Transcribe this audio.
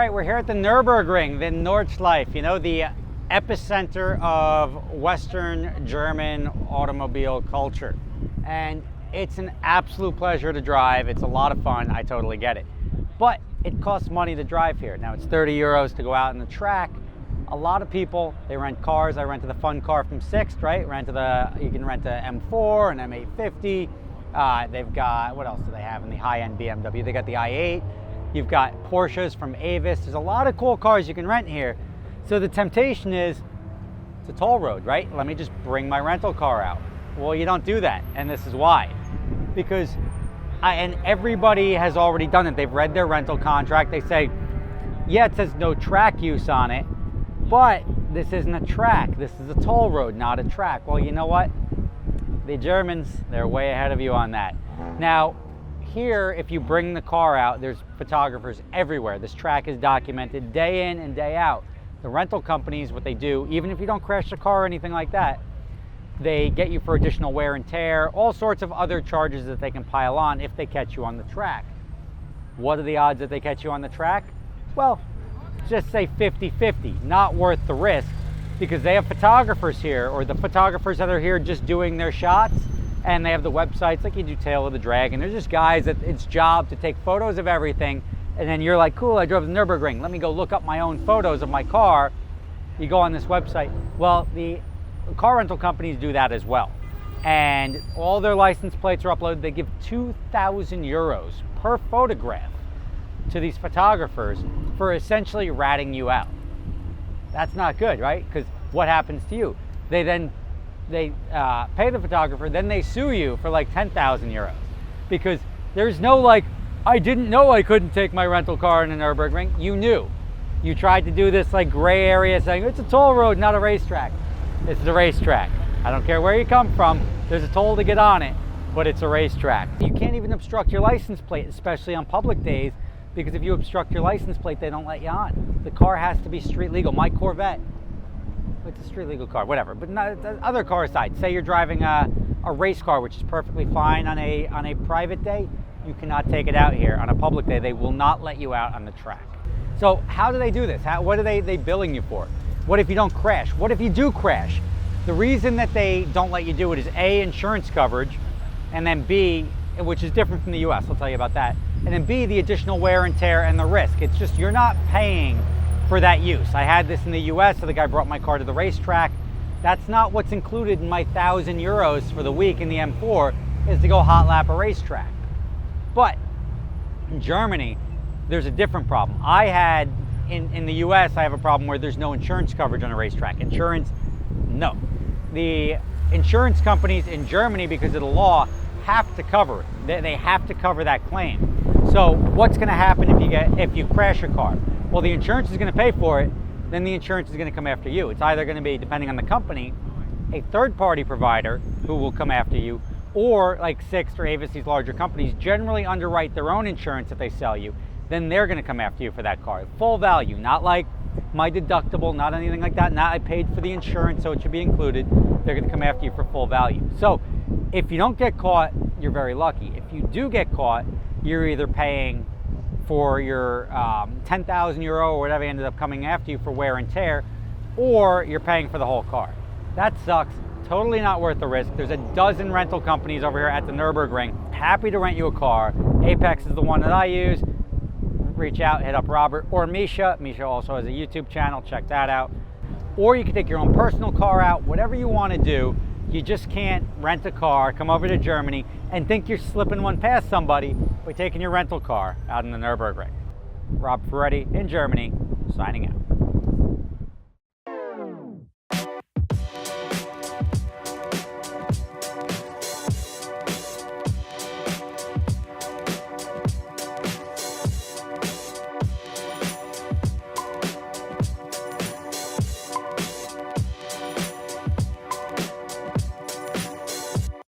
right, we're here at the Nurburgring, the Nordschleife, you know, the epicenter of Western German automobile culture. And it's an absolute pleasure to drive. It's a lot of fun. I totally get it. But it costs money to drive here. Now, it's 30 euros to go out on the track. A lot of people, they rent cars. I rented the fun car from Sixt, right? You can rent a M4, an M850. They've got, what else do they have in the high-end BMW? They got the i8. You've got Porsches from Avis. There's a lot of cool cars you can rent here. So the temptation is, it's a toll road, right? Let me just bring my rental car out. Well, you don't do that, and this is why. Because, and everybody has already done it. They've read their rental contract. They say, yeah, it says no track use on it, but this isn't a track. This is a toll road, not a track. Well, you know what? The Germans, they're way ahead of you on that. Now, here, if you bring the car out, there's photographers everywhere. This track is documented day in and day out. The rental companies, what they do, even if you don't crash the car or anything like that, they get you for additional wear and tear, all sorts of other charges that they can pile on if they catch you on the track. What are the odds that they catch you on the track? Well, just say 50-50, not worth the risk, because they have photographers here, or the photographers that are here just doing their shots, and they have the websites like you do Tail of the Dragon. There's just guys that it's job to take photos of everything, and then you're like, cool, I drove the Nürburgring, let me go look up my own photos of my car. You go on this website. Well, the car rental companies do that as well, and all their license plates are uploaded. They give 2,000 euros per photograph to these photographers for essentially ratting you out. That's not good, right? Because what happens to you? They pay the photographer, then they sue you for like 10,000 euros, because there's no like, I didn't know I couldn't take my rental car in a Nürburgring. You knew. You tried to do this like gray area saying it's a toll road, not a racetrack. This is a racetrack. I don't care where you come from. There's a toll to get on it, but it's a racetrack. You can't even obstruct your license plate, especially on public days, because if you obstruct your license plate, they don't let you on. The car has to be street legal. My Corvette, it's a street legal car, whatever. But not, the other car aside, say you're driving a race car, which is perfectly fine on a private day, you cannot take it out here. On a public day, they will not let you out on the track. So how do they do this? What are they billing you for? What if you don't crash? What if you do crash? The reason that they don't let you do it is A, insurance coverage, and then B, which is different from the US, I'll tell you about that, and then B, the additional wear and tear and the risk. It's just, you're not paying for that use. I had this in the US, so the guy brought my car to the racetrack. That's not what's included in my 1,000 euros for the week in the M4, is to go hot lap a racetrack. But in Germany, there's a different problem. I had, in the US, I have a problem where there's no insurance coverage on a racetrack. Insurance, no. The insurance companies in Germany, because of the law, have to cover it. They have to cover that claim. So what's gonna happen if you crash a car? Well, the insurance is gonna pay for it, then the insurance is gonna come after you. It's either gonna be, depending on the company, a third-party provider who will come after you, or like Sixt or Avis, these larger companies generally underwrite their own insurance if they sell you. Then they're gonna come after you for that car. Full value, not like my deductible, not anything like that. Not I paid for the insurance, so it should be included. They're gonna come after you for full value. So if you don't get caught, you're very lucky. If you do get caught, you're either paying for your 10,000 euro or whatever ended up coming after you for wear and tear, or you're paying for the whole car. That sucks. Totally not worth the risk. There's a dozen rental companies over here at the Nürburgring. Happy to rent you a car. Apex is the one that I use. Reach out, hit up Robert or Misha. Misha also has a YouTube channel, check that out. Or you can take your own personal car out, whatever you want to do. You just can't rent a car, come over to Germany, and think you're slipping one past somebody by taking your rental car out in the Nürburgring. Rob Ferretti in Germany, signing out.